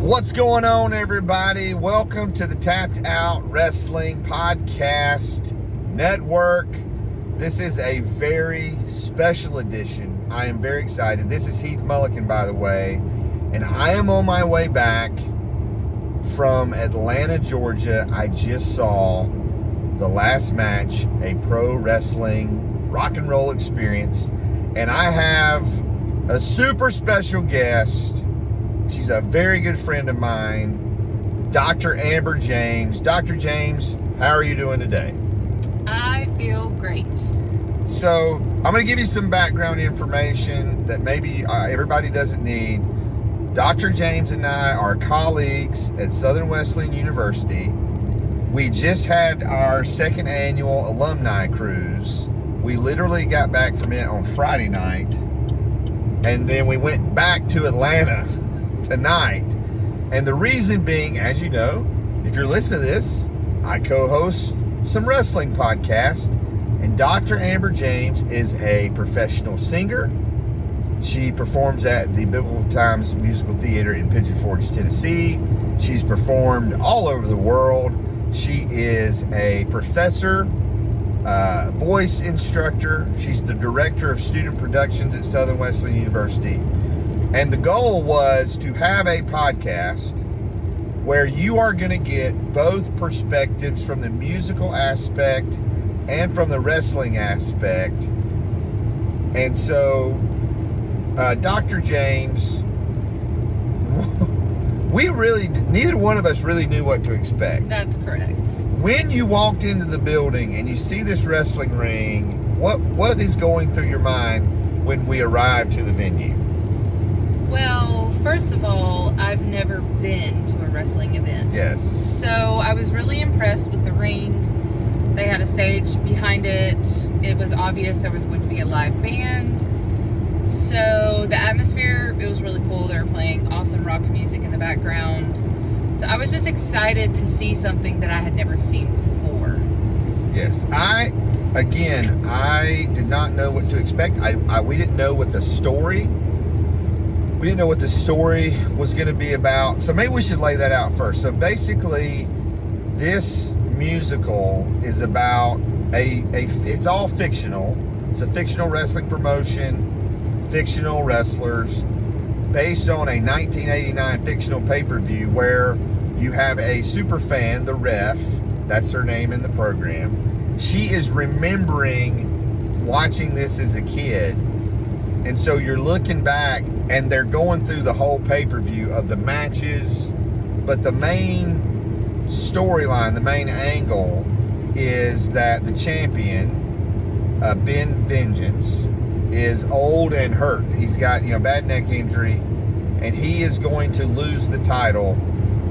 What's going on, everybody? Welcome to the Tapped Out Wrestling Podcast Network. This is a very special edition. I am very excited. This is Heath Mulligan, by the way, and I am on my way back from Atlanta, Georgia. I just saw the last match, a pro wrestling rock and roll experience, and I have a super special guest. She's a very good friend of mine, Dr. Amber James. Dr. James, how are you doing today? I feel great. So, I'm going to give you some background information that maybe everybody doesn't need. Dr. James and I are colleagues at Southern Wesleyan University. We just had our second annual alumni cruise. We literally got back from it on Friday night, and then we went back to Atlanta tonight. And the reason being, as you know, if you're listening to this, I co-host some wrestling podcasts, and Dr. Amber James is a professional singer. She performs at the Biblical Times Musical Theater in Pigeon Forge, Tennessee. She's performed all over the world. She is a professor, voice instructor. She's the director of student productions at Southern Wesleyan University. And the goal was to have a podcast where you are going to get both perspectives from the musical aspect and from the wrestling aspect. And so, Dr. James, neither one of us really knew what to expect. That's correct. When you walked into the building and you see this wrestling ring, what is going through your mind when we arrived to the venue? Well, first of all, I've never been to a wrestling event. Yes. So I was really impressed with the ring. They had a stage behind it. It was obvious there was going to be a live band. So the atmosphere, it was really cool. They were playing awesome rock music in the background. So I was just excited to see something that I had never seen before. Yes. I did not know what to expect. We didn't know what the story was going to be about. So maybe we should lay that out first. So basically, this musical is about it's all fictional. It's a fictional wrestling promotion, fictional wrestlers, based on a 1989 fictional pay-per-view where you have a super fan, the ref, that's her name in the program. She is remembering watching this as a kid. And so you're looking back, and they're going through the whole pay-per-view of the matches, but the main storyline, the main angle, is that the champion, Ben Vengeance, is old and hurt. He's got bad neck injury, and he is going to lose the title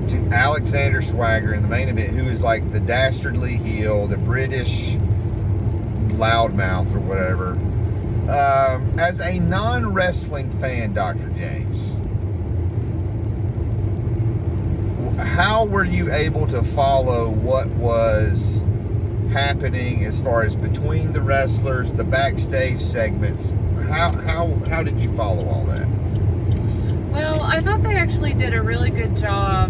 to Alexander Swagger in the main event, who is like the dastardly heel, the British loudmouth or whatever. As a non-wrestling fan, Dr. James, how were you able to follow what was happening as far as between the wrestlers, the backstage segments? How did you follow all that? Well, I thought they actually did a really good job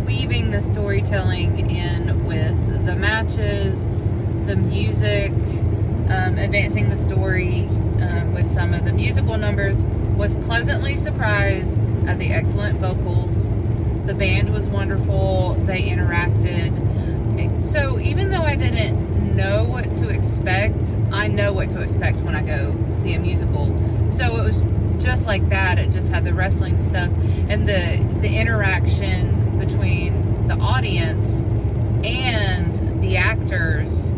weaving the storytelling in with the matches, the music, advancing the story with some of the musical numbers. Was pleasantly surprised at the excellent vocals. The band was wonderful. They interacted. So even though I didn't know what to expect, I know what to expect when I go see a musical. So it was just like that. It just had the wrestling stuff and the interaction between the audience and the actors.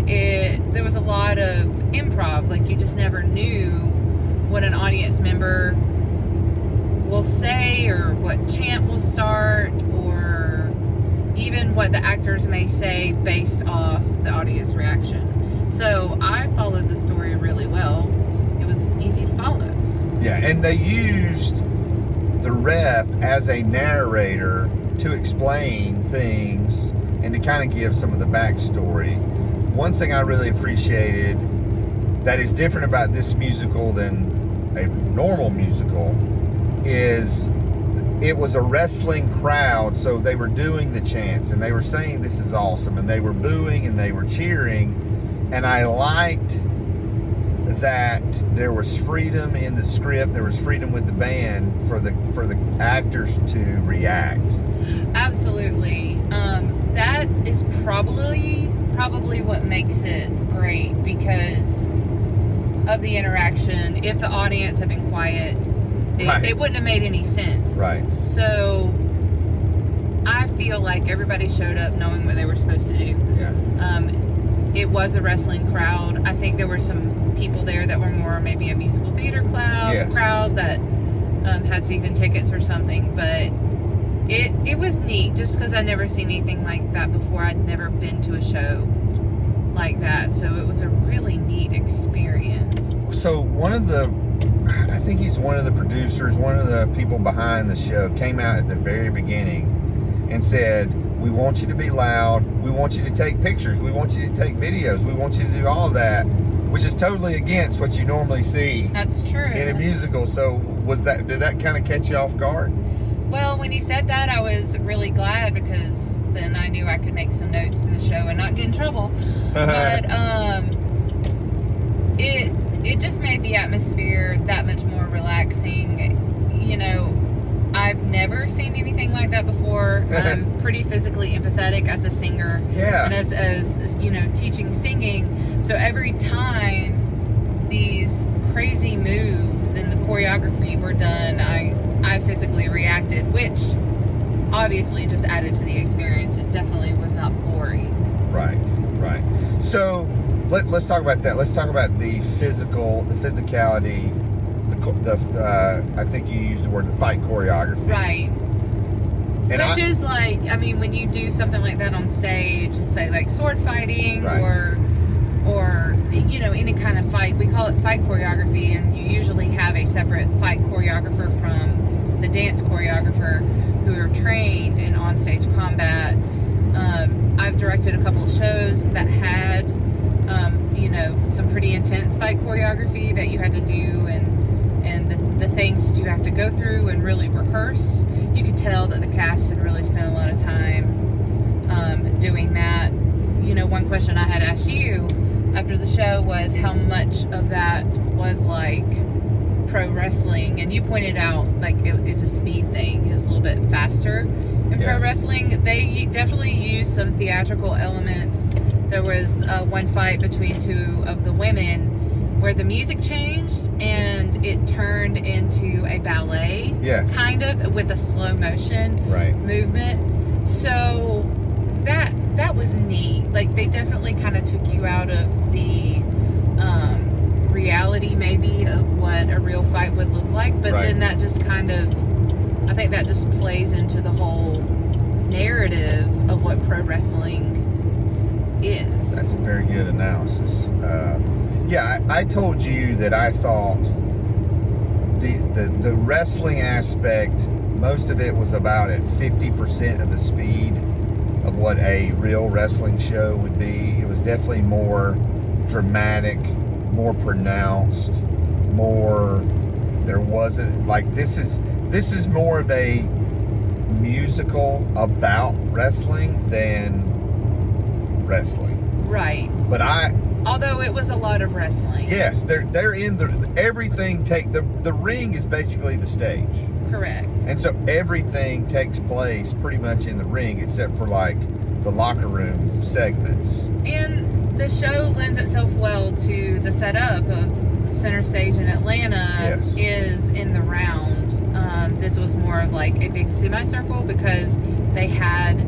There was a lot of improv. Like, you just never knew what an audience member will say or what chant will start, or even what the actors may say based off the audience reaction. So I followed the story really well. It was easy to follow. Yeah, and they used the ref as a narrator to explain things and to kind of give some of the backstory. One thing I really appreciated that is different about this musical than a normal musical is it was a wrestling crowd, so they were doing the chants and they were saying this is awesome, and they were booing and they were cheering, and I liked that there was freedom in the script, there was freedom with the band for the actors to react. Absolutely. That is probably what makes it great, because of the interaction. If the audience had been quiet, it wouldn't have made any sense. Right. So I feel like everybody showed up knowing what they were supposed to do. Yeah. It was a wrestling crowd. I think there were some people there that were more maybe a musical theater crowd that had season tickets or something. But it was neat, just because I'd never seen anything like that before. I'd never been to a show like that. So it was a really neat experience. So I think he's one of the producers, one of the people behind the show, came out at the very beginning and said, we want you to be loud, we want you to take pictures, we want you to take videos, we want you to do all of that, which is totally against what you normally see. That's true. In a musical. So did that kind of catch you off guard? Well, when he said that, I was really glad, because then I knew I could make some notes to the show and not get in trouble. But it just made the atmosphere that much more relaxing. You know, I've never seen anything like that before. I'm pretty physically empathetic as a singer. Yeah. And as you know, teaching singing. So every time these crazy moves and the choreography were done, I physically reacted, which obviously just added to the experience. It definitely was not boring. Right. So let's talk about that. Let's talk about the physicality, I think you used the word, the fight choreography. Right. Which is like, I mean, when you do something like that on stage, say like sword fighting, right, or you know, any kind of fight, we call it fight choreography, and you usually have a separate fight choreographer from the dance choreographer who are trained in onstage combat. I've directed a couple of shows that had, you know, some pretty intense fight choreography that you had to do, and the things that you have to go through and really rehearse. You could tell that the cast had really spent a lot of time doing that. You know, one question I had asked you after the show was how much of that was like pro wrestling, and you pointed out like it's a speed thing. It's a little bit faster in pro wrestling. They definitely used some theatrical elements. There was one fight between two of the women where the music changed and it turned into a ballet, kind of, with a slow motion movement. So that was neat. Like, they definitely kind of took you out of the reality maybe of what a real fight would look like, but then that just kind of, I think that just plays into the whole narrative of what pro wrestling is. That's a very good analysis. I told you that I thought the wrestling aspect, most of it was about at 50% of the speed of what a real wrestling show would be. It was definitely more dramatic, more pronounced, there wasn't, like, this is more of a musical about wrestling than wrestling. Right. But although it was a lot of wrestling. Yes, they're in the ring is basically the stage. Correct. And so everything takes place pretty much in the ring, except for like the locker room segments. And the show lends itself well to the setup of Center Stage in Atlanta is in the round. This was more of like a big semicircle because they had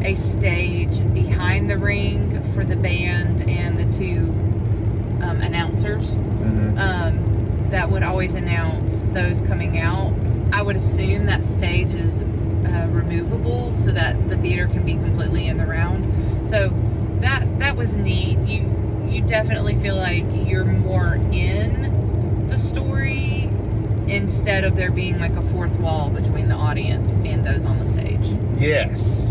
a stage behind the ring for the band and the two announcers that would always announce those coming out. I would assume that stage is removable so that the theater can be completely in the round. So that was neat. You definitely feel like you're more in the story instead of there being like a fourth wall between the audience and those on the stage. Yes.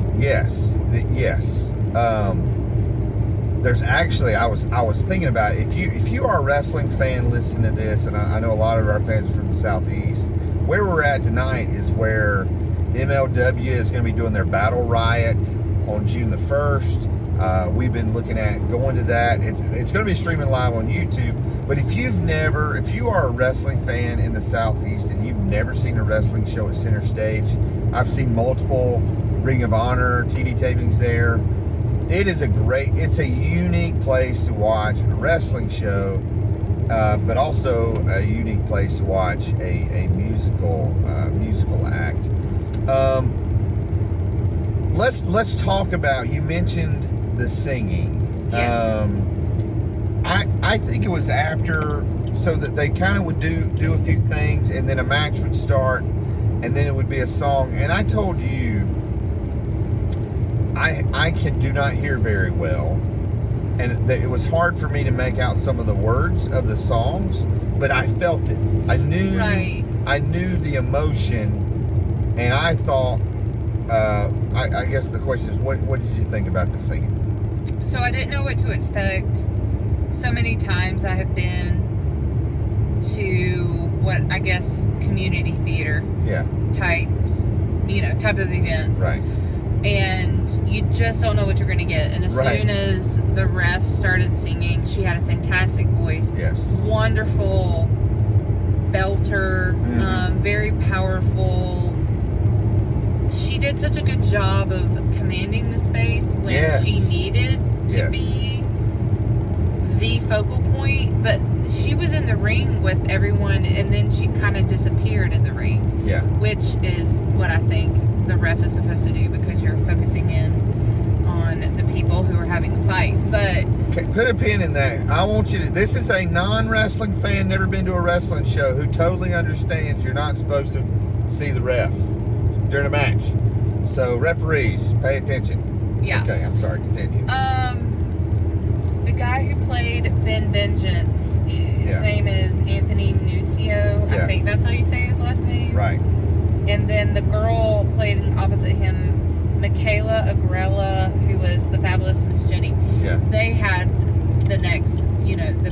There's actually, I was thinking about it. If you are a wrestling fan listening to this, and I know a lot of our fans are from the Southeast, where we're at tonight is where MLW is going to be doing their Battle Riot on June the 1st. We've been looking at going to that. It's going to be streaming live on YouTube. But if you are a wrestling fan in the Southeast and you've never seen a wrestling show at Center Stage, I've seen multiple Ring of Honor TV tapings there. It's a unique place to watch a wrestling show, but also a unique place to watch a musical act. Let's talk about, you mentioned the singing. Yes. I think it was after, so that they kind of would do a few things, and then a match would start, and then it would be a song. And I told you, I do not hear very well, and it was hard for me to make out some of the words of the songs, but I felt it. I knew the emotion, and I thought, I guess the question is, what did you think about the singing? So I didn't know what to expect. So many times I have been to what I guess community theater type of events. Right. And you just don't know what you're going to get. And as soon as the ref started singing, she had a fantastic voice. Yes. Wonderful belter, very powerful. She did such a good job of commanding the space when she needed to be the focal point, but she was in the ring with everyone, and then she kind of disappeared in the ring. Yeah. Which is what I think the ref is supposed to do, because you're focusing in on the people who are having the fight. But put a pin in that. I want you to, this is a non-wrestling fan, never been to a wrestling show, who totally understands you're not supposed to see the ref during a match. So referees, pay attention. Yeah. Okay, I'm sorry, continue. The guy who played Ben Vengeance, his name is Anthony Nucio. I think that's how you say his last name. Right. And then the girl played opposite him, Michaela Agrella, who was the fabulous Miss Jenny. Yeah. They had the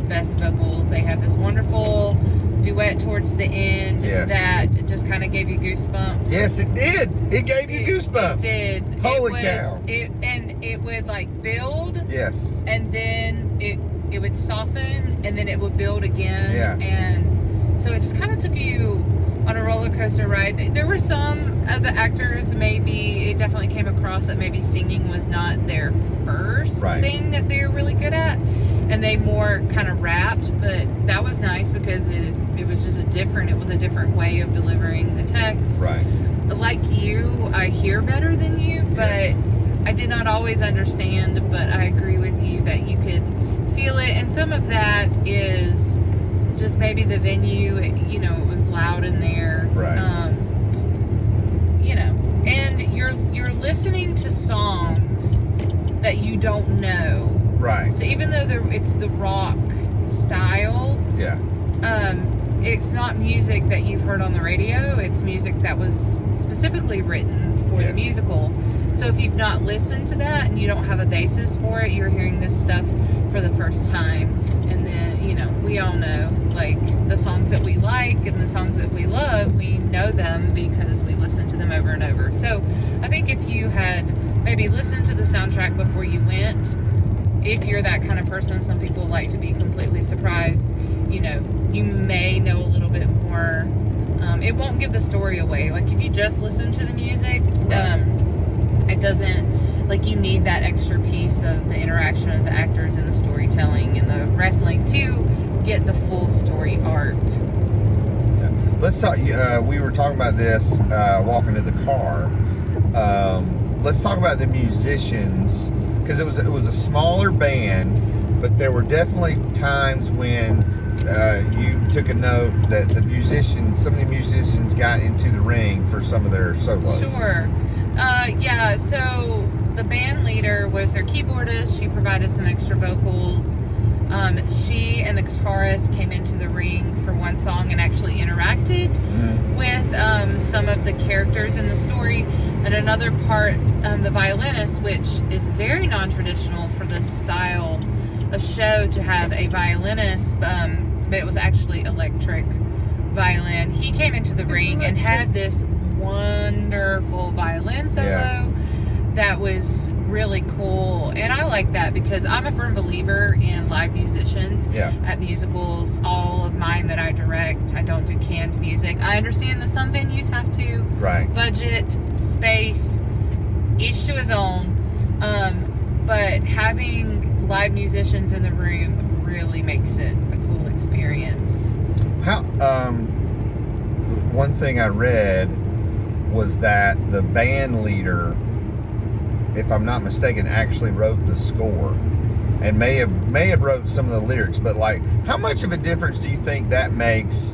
best vocals. They had this wonderful duet towards the end that just kind of gave you goosebumps. Yes, it did. It gave you goosebumps. It did. Holy cow. It would like build. Yes. And then it would soften, and then it would build again. Yeah. And so it just kind of took you on a roller coaster ride. There were some of the actors, maybe it definitely came across that maybe singing was not their first thing that they're really good at, and they more kind of rapped, but that was nice because it was just it was a different way of delivering the text. Right. Like you, I hear better than you, but I did not always understand, but I agree with you that you could feel it, and some of that is just maybe the venue, it was loud in there. Right. And you're listening to songs that you don't know. Right. So even though it's the rock style, it's not music that you've heard on the radio. It's music that was specifically written for the musical. So if you've not listened to that and you don't have a basis for it, you're hearing this stuff for the first time. And then, we all know, like, the songs that we like and the songs that we love, we know them because we listen to them over and over. So I think if you had maybe listened to the soundtrack before you went, if you're that kind of person, some people like to be completely surprised, you may know a little bit more. It won't give the story away. Like, if you just listen to the music, it doesn't, like, you need that extra piece of the interaction of the actors and the storytelling and the wrestling to get the full story arc. Let's talk, we were talking about this walking to the car. Let's talk about the musicians, because it was a smaller band, but there were definitely times when you took a note that some of the musicians got into the ring for some of their solos. Sure. So the band leader was their keyboardist. She provided some extra vocals. She and the guitarist came into the ring for one song and actually interacted with some of the characters in the story. And another part, the violinist, which is very non-traditional for this style of show to have a violinist, but it was actually electric violin. He came into the ring and had this wonderful violin solo. Yeah. That was really cool. And I like that because I'm a firm believer in live musicians at musicals. All of mine that I direct, I don't do canned music. I understand that some venues have to. Right. Budget, space, each to his own. But having live musicians in the room really makes it a cool experience. How one thing I read was that the band leader, if I'm not mistaken, actually wrote the score and may have wrote some of the lyrics, but like, how much of a difference do you think that makes,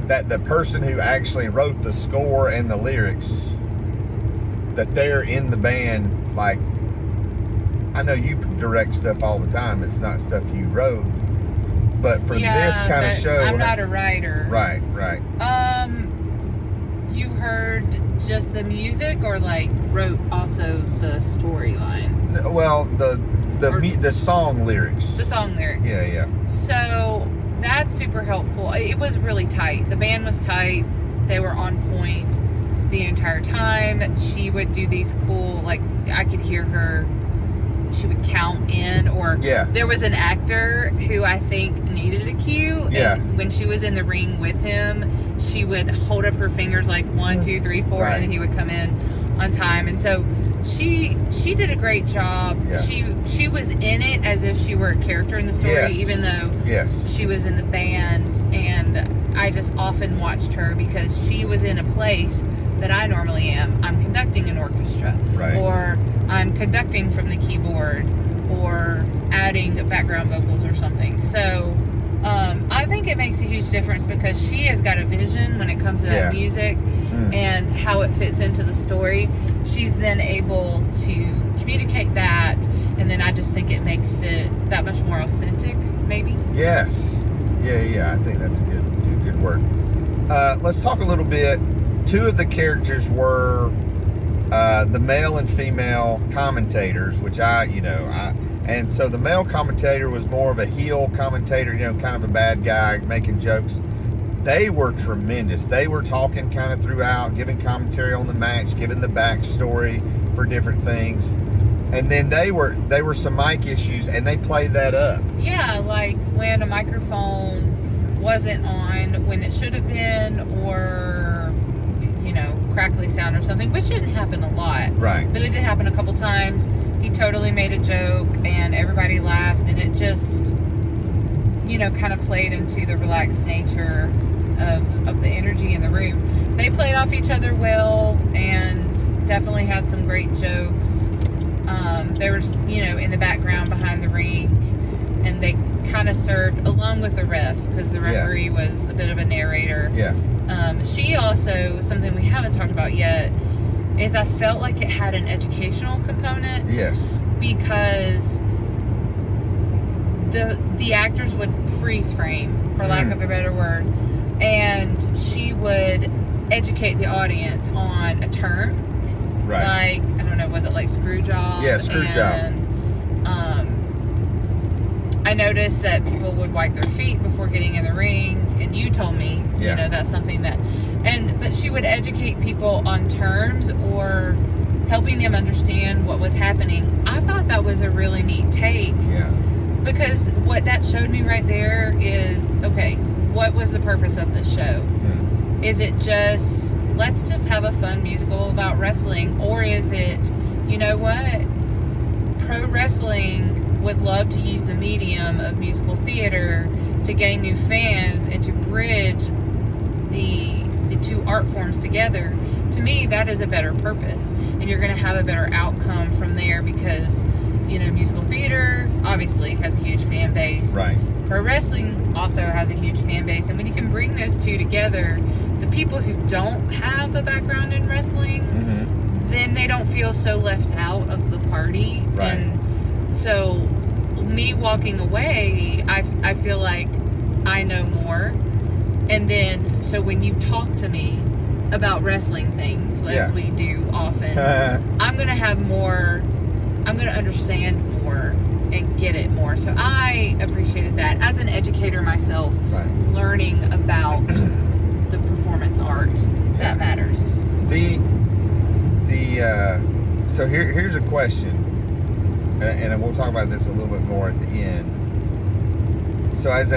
that the person who actually wrote the score and the lyrics, that they're in the band? Like, I know you direct stuff all the time, it's not stuff you wrote, but for this kind of show, I'm not a writer. Right. You heard just the music, or like wrote also the storyline? Well, the song lyrics. The song lyrics. Yeah. So that's super helpful. It was really tight. The band was tight. They were on point the entire time. She would do these cool, like, I could hear her, she would count in, or there was an actor who I think needed a cue. Yeah. And when she was in the ring with him, she would hold up her fingers like 1, 2, 3, 4, right. and then he would come in on time. And so she did a great job. Yeah. She was in it as if she were a character in the story, even though she was in the band. And I just often watched her because she was in a place that I normally am. I'm conducting an orchestra, or I'm conducting from the keyboard, or adding background vocals or something. So I think it makes a huge difference because she has got a vision when it comes to that music and how it fits into the story. She's then able to communicate that, and then I just think it makes it that much more authentic, maybe. Yes. Yeah. I think that's a good word. Let's talk a little bit. Two of the characters were the male and female commentators, which and so the male commentator was more of a heel commentator, kind of a bad guy making jokes. They were tremendous. They were talking kind of throughout, giving commentary on the match, giving the backstory for different things. And then they were some mic issues, and they played that up. Yeah, like when a microphone wasn't on when it should have been, or crackly sound or something, which didn't happen a lot. Right. But it did happen a couple times. He totally made a joke and everybody laughed, and it just, kind of played into the relaxed nature of the energy in the room. They played off each other well and definitely had some great jokes. There was, in the background behind the ring, and they kind of served along with the ref, because the referee was a bit of a narrator. Yeah. She also, something we haven't talked about yet, is I felt like it had an educational component. Yes. Because the actors would freeze frame, for lack of a better word, and she would educate the audience on a term. Right. Like, I don't know, was it like screw job? Yeah, screw job. I noticed that people would wipe their feet before getting in the ring, and you told me, that's something that, but she would educate people on terms or helping them understand what was happening. I thought that was a really neat take. Yeah. Because what that showed me right there is, okay, what was the purpose of this show? Is it just, let's just have a fun musical about wrestling? Or is it, you know what? Pro wrestling would love to use the medium of musical theater to gain new fans and to bridge the two art forms together. To me, that is a better purpose, and you're going to have a better outcome from there, because musical theater obviously has a huge fan base. Right. Pro wrestling also has a huge fan base, and when you can bring those two together, the people who don't have a background in wrestling, then they don't feel so left out of the party. Right. And so me walking away, I feel like I know more. And then, so when you talk to me about wrestling things, as we do often, I'm going to have more, I'm going to understand more and get it more. So I appreciated that as an educator myself, learning about the performance art that matters. So here's a question, and we'll talk about this a little bit more at the end. So as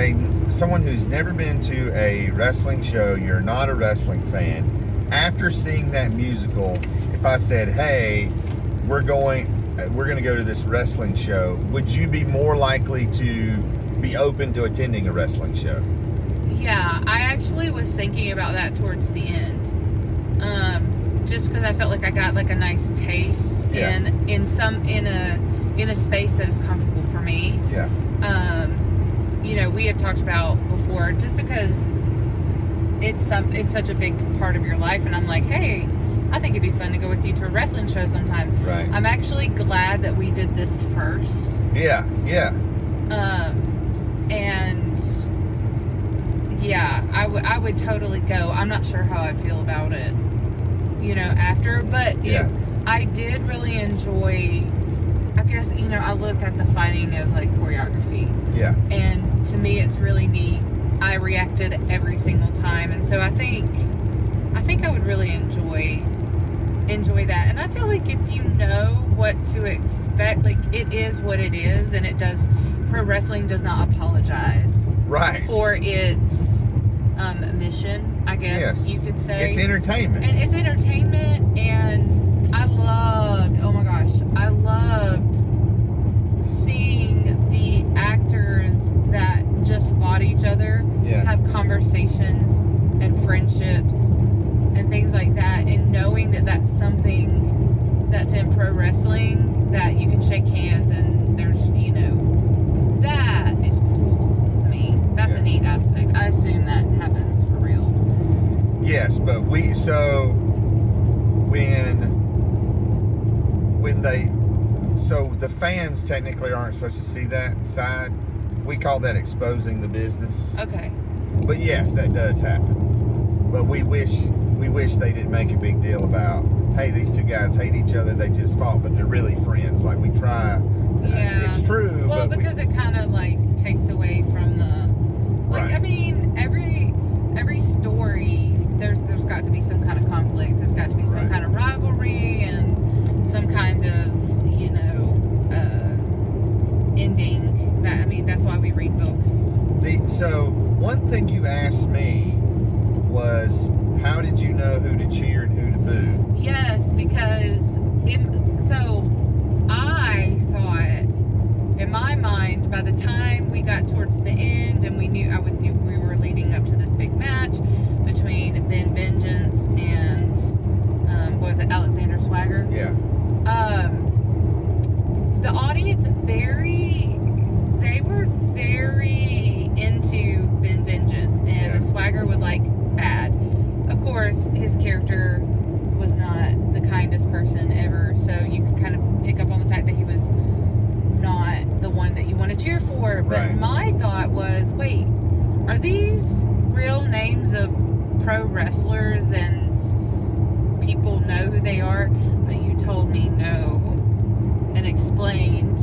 someone who's never been to a wrestling show, you're not a wrestling fan, after seeing that musical, if I said, hey, we're going to go to this wrestling show, would you be more likely to be open to attending a wrestling show? Yeah, I actually was thinking about that towards the end. Just because I felt like I got like a nice taste in a space that is comfortable for me. Yeah. You know, we have talked about before, just because it's such a big part of your life, and I'm like, hey, I think it'd be fun to go with you to a wrestling show sometime. Right. I'm actually glad that we did this first. Yeah. And yeah, I would totally go. I'm not sure how I feel about it, you know, after, but I did really enjoy, I guess, you know, I look at the fighting as like choreography. Yeah. And to me, it's really neat. I reacted every single time, and so I think I would really enjoy that. And I feel like if you know what to expect, like, it is what it is, and pro wrestling does not apologize for its mission, I guess you could say. It's entertainment. And it's entertainment, and I loved seeing the actors that just fought each other have conversations and friendships and things like that, and knowing that that's something that's in pro wrestling, that you can shake hands and there's, you know, that is cool to me. That's a neat aspect. I assume that happens for real. Yes, but when the fans technically aren't supposed to see that side. We call that exposing the business. Okay. But yes, that does happen. But we wish they didn't make a big deal about, hey, these two guys hate each other, they just fought, but they're really friends. Like, we try. Yeah. It's true. Well, but because it kind of like takes away from the, like, I mean, every story, there's got to be some kind of conflict. There's got to be some kind of rivalry and some kind of, you know, ending. That's why we read books. So one thing you asked me was, how did you know who to cheer and who to boo? Yes, because I thought, in my mind, by the time we got towards the end and we were leading up to this big match between Ben Vengeance and what was it, Alexander Swagger? Yeah. The audience they were very into Ben Vengeance, and Swagger was like bad. Of course, his character was not the kindest person ever, so you could kind of pick up on the fact that he was not the one that you want to cheer for. But my thought was, wait, are these real names of pro wrestlers and people know who they are? But you told me no, and explained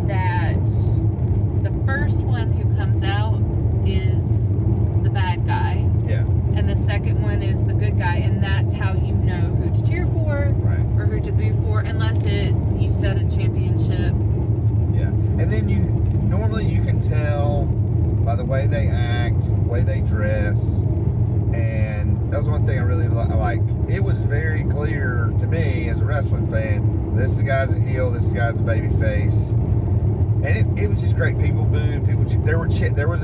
that the first one who comes out is the bad guy. Yeah. And the second one is the good guy, and that's how you know who to cheer for or who to boo for, unless it's you set a championship. Yeah. And then you can tell by the way they act, the way they dress, and that was one thing I really like. It was very clear to me as a wrestling fan, this guy's a heel, this guy's a baby face. And it was just great. People booed. There were cheers. There were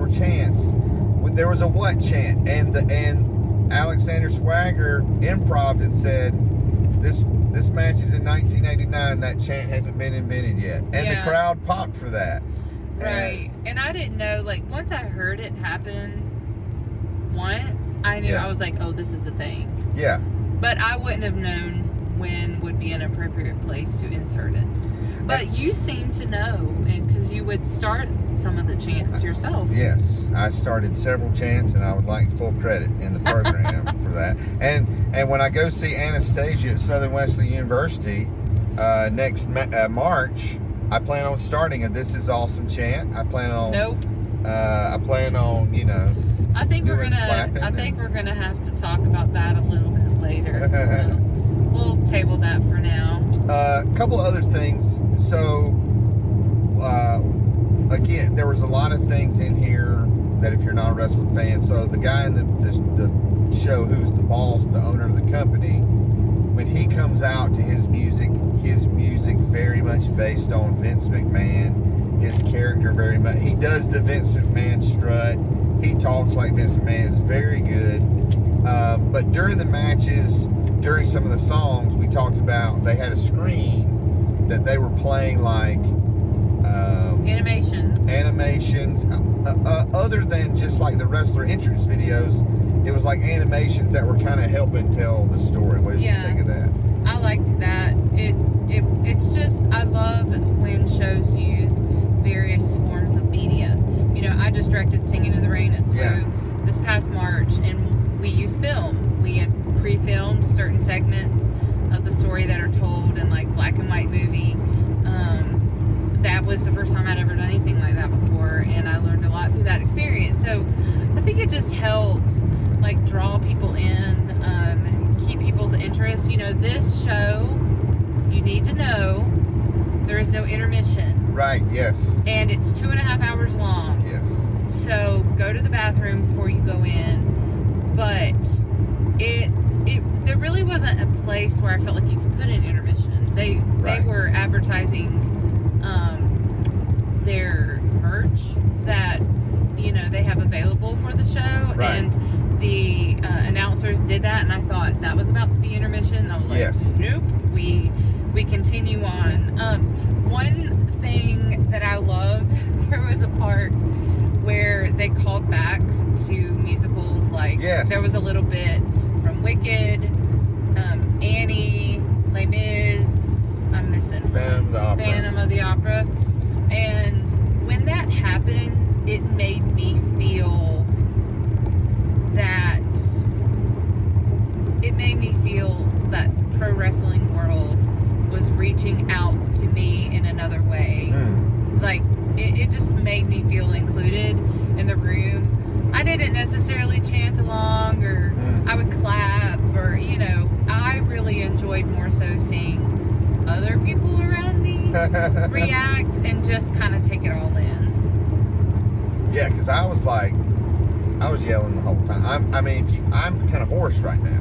chants. There was a what chant, and Alexander Swagger improv and said, "This match is in 1989. That chant hasn't been invented yet." And the crowd popped for that. Right. And I didn't know. Like, once I heard it happen once, I knew. I was like, "Oh, this is a thing." Yeah. But I wouldn't have known when would be an appropriate place to insert it. But you seem to know, and because you would start some of the chants yourself. Yes, I started several chants, and I would like full credit in the program for that. And when I go see Anastasia at Southern Wesleyan University next March, I plan on starting a "This Is Awesome" chant. I plan on I think we're doing clapping I think and- we're gonna have to talk about that a little bit later. We'll table that for now. A couple other things. So, again, there was a lot of things in here that if you're not a wrestling fan, so the guy in the show who's the boss, the owner of the company, when he comes out to his music very much based on Vince McMahon, his character very much, he does the Vince McMahon strut, he talks like Vince McMahon, is very good. But during the matches, during some of the songs, we talked about they had a screen that they were playing like animations, other than just like the wrestler entrance videos. It was like animations that were kind of helping tell the story. What did you think of that? I liked that. It's just, I love when shows use various forms of media. You know, I just directed Singing in the Rain at SWU this past March, and we used film. We had pre-filmed certain segments of the story that are told in like black and white movie. That was the first time I'd ever done anything like that before, and I learned a lot through that experience. So I think it just helps like draw people in, keep people's interest. You know, this show, you need to know there is no intermission. Right, yes. And it's 2.5 hours long. Yes. So go to the bathroom before you go in. But there really wasn't a place where I felt like you could put an intermission. They were advertising their merch that, you know, they have available for the show. Right. And the announcers did that, and I thought that was about to be intermission. I was like, yes. Nope, we continue on. One thing that I loved, there was a part where they called back to musicals. Like, there was a little bit from Wicked, Annie, Les Mis, I'm missing Phantom of the Opera. And when that happened, it made me feel that the pro wrestling world was reaching out to me in another way. Like, it just made me feel included in the room. I didn't necessarily chant along, or I would clap, or, you know, I really enjoyed more so seeing other people around me react and just kind of take it all in. Yeah, because I was yelling the whole time. I'm kind of hoarse right now.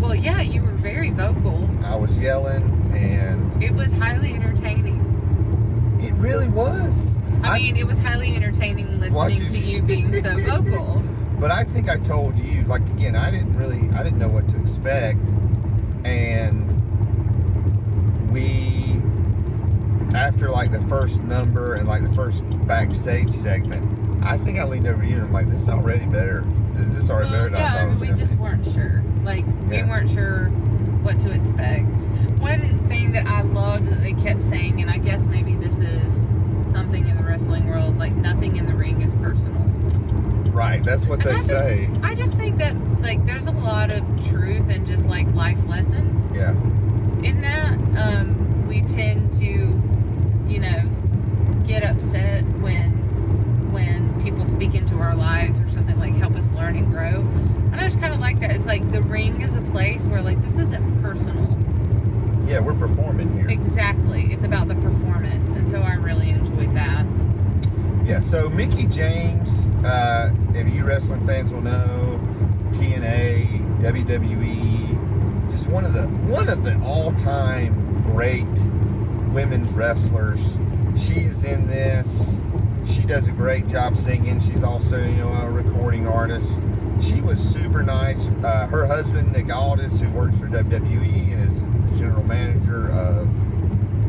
Well, yeah, you were very vocal. I was yelling, and it was highly entertaining. It really was. I mean, it was highly entertaining listening to you being so vocal. But I think I told you, like, again, I didn't know what to expect. And we, after like the first number and like the first backstage segment, I think I leaned over to you and I'm like, this is already better. This is already better than I thought it was we gonna just be. weren't sure. Like, we weren't sure what to expect. One thing that I loved that they kept saying, and I guess maybe this is something in the wrestling world, like, nothing in the ring is personal. Right, that's what they say. I just think that, like, there's a lot of truth and just, like, life lessons. Yeah. In that, we tend to, you know, get upset when people speak into our lives or something, like, help us learn and grow. And I just kind of like that. It's like the ring is a place where, like, this isn't personal. Yeah, we're performing here. Exactly. It's about the performance. And so I really enjoyed that. Yeah, so Mickie James, if you wrestling fans will know, TNA, WWE, just one of the all-time great women's wrestlers. She is in this. She does a great job singing. She's also, you know, a recording artist. She was super nice. Her husband, Nick Aldis, who works for WWE and is the general manager of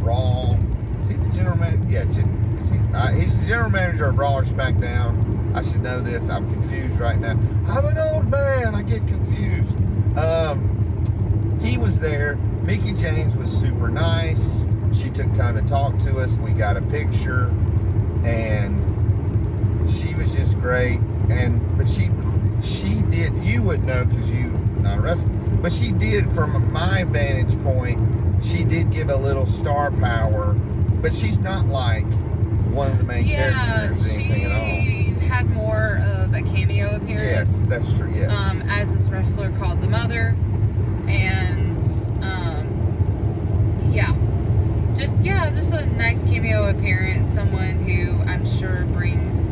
Raw. Is he the general manager? Yeah, he's the general manager of Raw or Smackdown. I should know this. I'm confused right now. I'm an old man. I get confused. He was there. Mickie James was super nice. She took time to talk to us. We got a picture, and she was just great. But she did. You wouldn't know because you not a wrestler. But she did, from my vantage point, she did give a little star power. But she's not like one of the main characters or anything at all. She had more of a cameo appearance. Yes, that's true. Yes. As this wrestler called the Mother, and just a nice cameo appearance. Someone who I'm sure brings.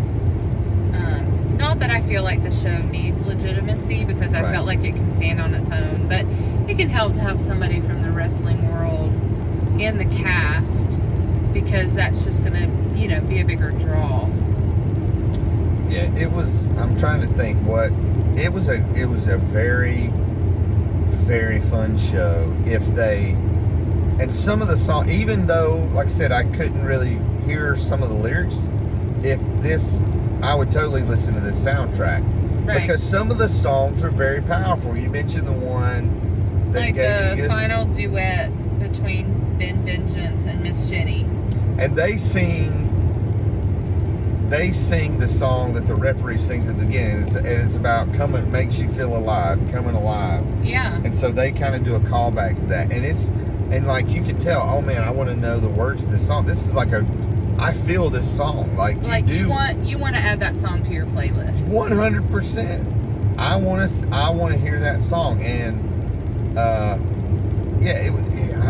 Not that I feel like the show needs legitimacy, because I felt like it can stand on its own, but it can help to have somebody from the wrestling world in the cast, because that's just going to, be a bigger draw. Yeah, it was. I'm trying to think what it was. It was a very, very fun show. And some of the song, even though, like I said, I couldn't really hear some of the lyrics. I would totally listen to this soundtrack, because some of the songs are very powerful. You mentioned the one that like the final duet between Ben Vengeance and Miss Jenny, and they sing the song that the referee sings at the beginning, and it's about coming, makes you feel alive, coming alive. Yeah. And so they kind of do a callback to that, and like you can tell, oh man, I want to know the words of this song. This is like I feel this song like you want to add that song to your playlist. 100%. I want to hear that song, and I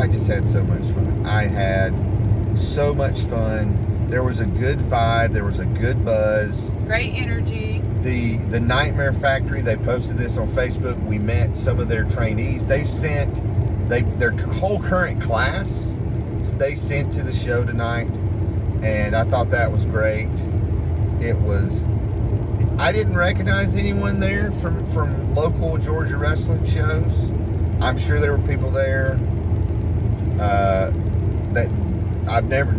just had so much fun. I had so much fun. There was a good vibe. There was a good buzz. Great energy. The Nightmare Factory, they posted this on Facebook. We met some of their trainees. They sent their whole current class. They sent to the show tonight, and I thought that was great. I didn't recognize anyone there from local Georgia wrestling shows. I'm sure there were people there that have never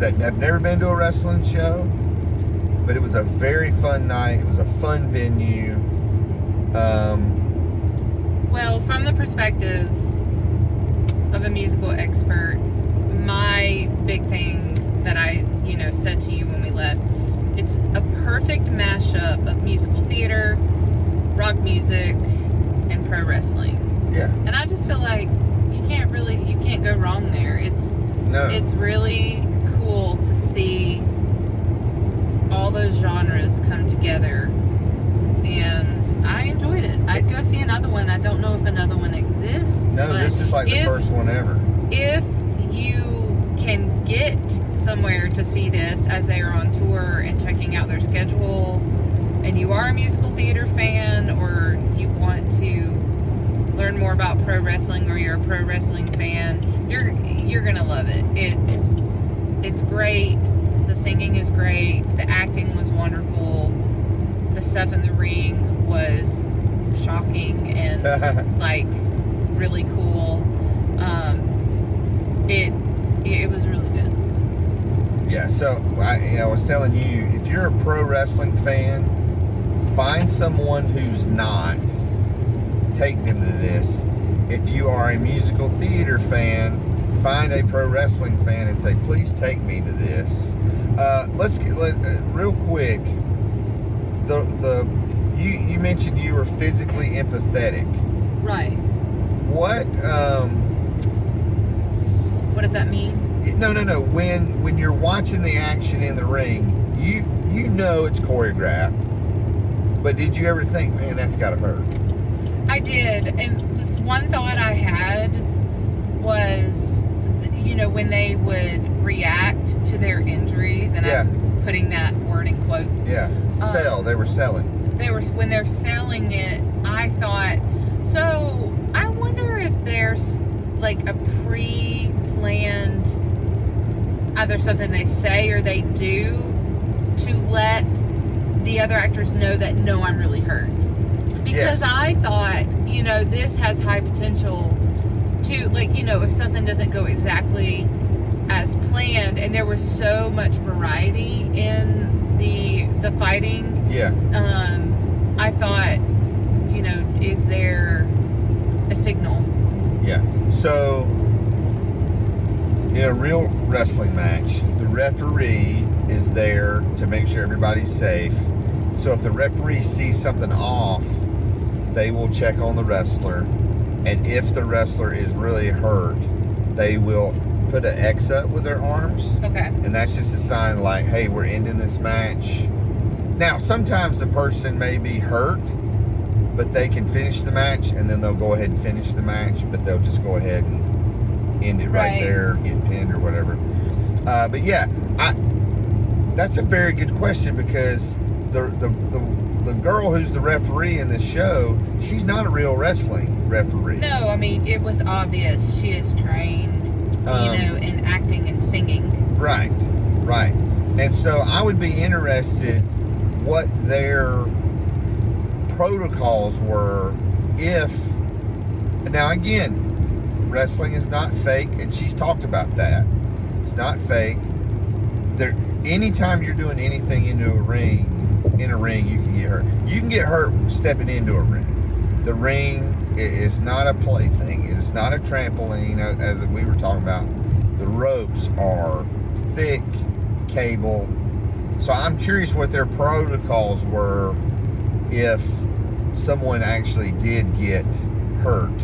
been to a wrestling show, but it was a very fun night. It was a fun venue. Well, from the perspective of a musical expert, my big thing that I, said to you when we left, it's a perfect mashup of musical theater, rock music, and pro wrestling. Yeah. And I just feel like you can't go wrong there. It's really cool to see all those genres come together, and I enjoyed it. I'd go see another one. I don't know if another one exists. No, this is like the first one ever. If you can get somewhere to see this as they are on tour and checking out their schedule, and you are a musical theater fan, or you want to learn more about pro wrestling, or you're a pro wrestling fan, you're gonna love it. It's great. The singing is great. The acting was wonderful. The stuff in the ring was shocking and like really cool. It was really good. Yeah, so I was telling you, if you're a pro wrestling fan, find someone who's not. Take them to this. If you are a musical theater fan, find a pro wrestling fan and say, please take me to this. Let's real quick. You mentioned you were physically empathetic. Right. What does that mean? No. When you're watching the action in the ring, you know it's choreographed. But did you ever think, man, that's gotta hurt? I did, and this one thought I had was, when they would react to their injuries, and I'm putting that word in quotes. Yeah, they were selling. When they're selling it, I thought, so I wonder if there's like a pre-planned, either something they say or they do to let the other actors know that, no, I'm really hurt. Because I thought, this has high potential to, like, if something doesn't go exactly as planned, and there was so much variety in the fighting. Yeah. I thought, is there a signal? Yeah. So, in a real wrestling match, the referee is there to make sure everybody's safe. So if the referee sees something off, they will check on the wrestler, and if the wrestler is really hurt, they will put an X up with their arms. Okay. And that's just a sign like, hey, we're ending this match. Now, sometimes the person may be hurt, but they can finish the match, and then they'll go ahead and finish the match, but they'll just go ahead and end it right there, get pinned or whatever. But yeah, that's a very good question, because the girl who's the referee in this show, she's not a real wrestling referee. No, I mean, it was obvious she is trained, in acting and singing. Right. And so I would be interested what their protocols were if, now again, wrestling is not fake, and she's talked about that. It's not fake. Anytime you're doing anything in a ring, you can get hurt. You can get hurt stepping into a ring. The ring is not a plaything. It is not a trampoline, as we were talking about. The ropes are thick cable. So I'm curious what their protocols were if someone actually did get hurt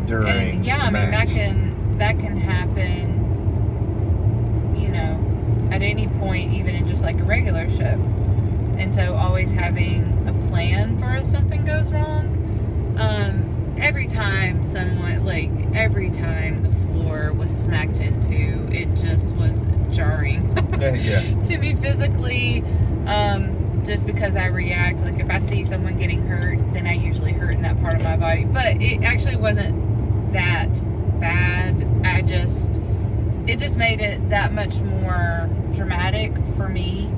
during the match. That can happen, at any point, even in just like a regular show. And so always having a plan for if something goes wrong. Every time the floor was smacked into, it just was jarring to me physically. Just because I react, like if I see someone getting hurt, then I usually hurt in that part of my body. But it actually wasn't that bad. It just made it that much more dramatic for me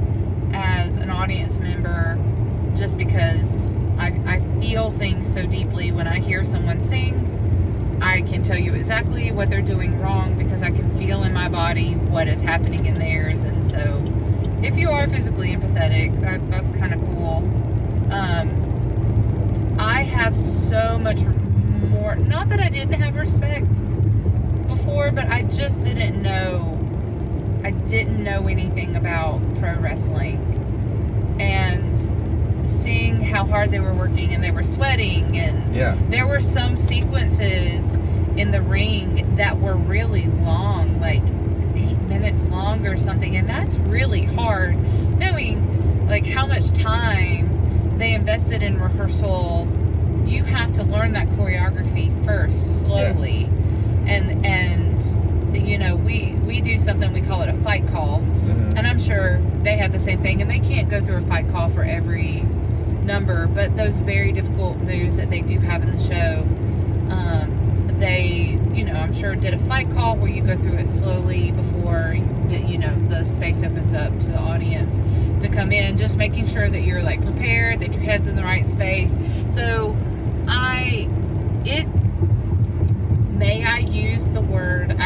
as an audience member, just because I feel things so deeply when I hear someone sing. I can tell you exactly what they're doing wrong because I can feel in my body what is happening in theirs. And so if you are physically empathetic, that's kind of cool. I have so much more, not that I didn't have respect before, but I just didn't know anything about pro wrestling. And seeing how hard they were working, and they were sweating, and there were some sequences in the ring that were really long, like 8 minutes long or something, and that's really hard, knowing like how much time they invested in rehearsal. You have to learn that choreography first, slowly, and we do something, we call it a fight call, and I'm sure they had the same thing, and they can't go through a fight call for every number, but those very difficult moves that they do have in the show, they, I'm sure did a fight call where you go through it slowly before, the space opens up to the audience to come in, just making sure that you're like prepared, that your head's in the right space. So I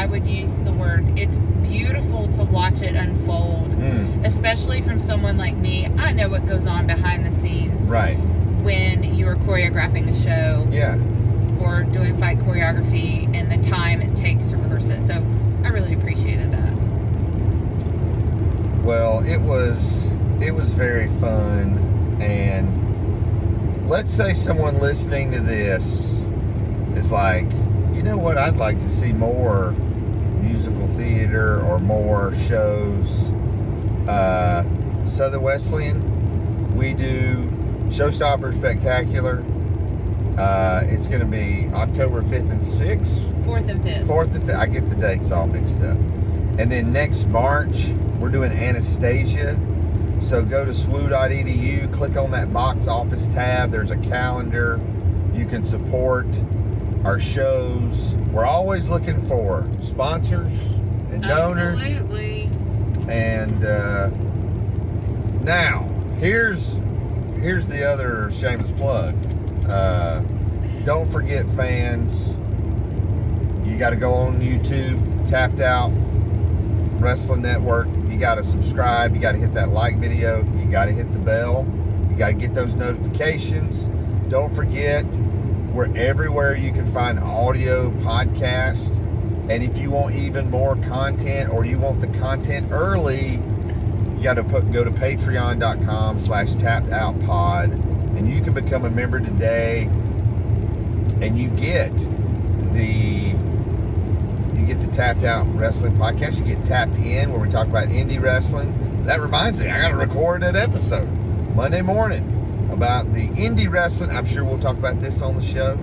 would use the word, it's beautiful to watch it unfold, especially from someone like me. I know what goes on behind the scenes when you're choreographing a show or doing fight choreography, and the time it takes to rehearse it. So I really appreciated that. Well, it was very fun, and let's say someone listening to this is like, you know what, I'd like to see more musical theater or more shows. Southern Wesleyan, we do Showstopper Spectacular. It's going to be October 5th and 6th. 4th and 5th. 4th and 5th. I get the dates all mixed up. And then next March, we're doing Anastasia. So go to swoo.edu, click on that box office tab. There's a calendar. You can support our shows. We're always looking for sponsors and donors. Absolutely. And now, here's the other shameless plug. Don't forget, fans, you got to go on YouTube, Tapped Out Wrestling Network. You got to subscribe. You got to hit that like video. You got to hit the bell. You got to get those notifications. Don't forget, we're everywhere you can find audio podcast. And if you want even more content, or you want the content early, you got to go to patreon.com/tappedoutpod, and you can become a member today, and you get the Tapped Out Wrestling Podcast. You get Tapped In, where we talk about indie wrestling. That reminds me, I got to record that episode. Monday morning about the indie wrestling. I'm sure we'll talk about this on the show.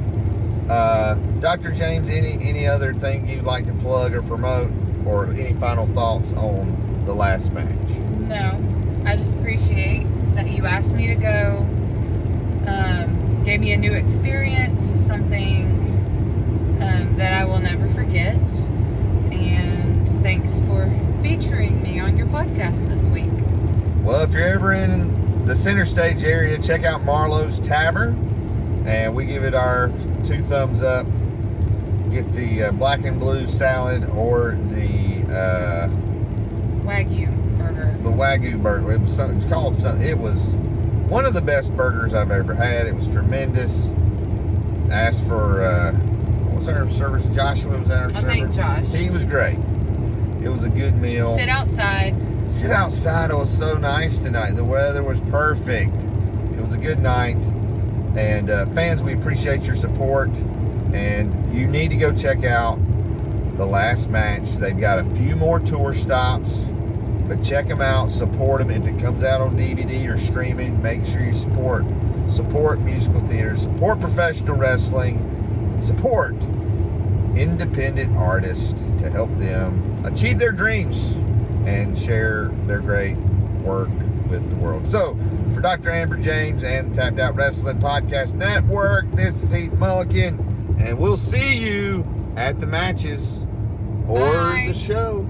Dr. James, any other thing you'd like to plug or promote, or any final thoughts on the last match? No, I just appreciate that you asked me to go. Gave me a new experience, something that I will never forget. And thanks for featuring me on your podcast this week. Well, if you're ever in the center stage area, check out Marlowe's Tavern, and we give it our 2 thumbs up. Get the black and blue salad or the Wagyu burger. The Wagyu burger. It was one of the best burgers I've ever had. It was tremendous. Asked for what was our service? Joshua was our server. I think Josh. He was great. It was a good meal. Sit outside. Sit outside. It was so nice tonight. The weather was perfect. It was a good night. And fans, we appreciate your support. And you need to go check out the last match. They've got a few more tour stops, but check them out. Support them. If it comes out on DVD or streaming, make sure you support musical theater, support professional wrestling, support independent artists to help them achieve their dreams and share their great work with the world. So, for Dr. Amber James and the Tapped Out Wrestling Podcast Network, this is Heath Mulligan, and we'll see you at the matches or Bye. the show.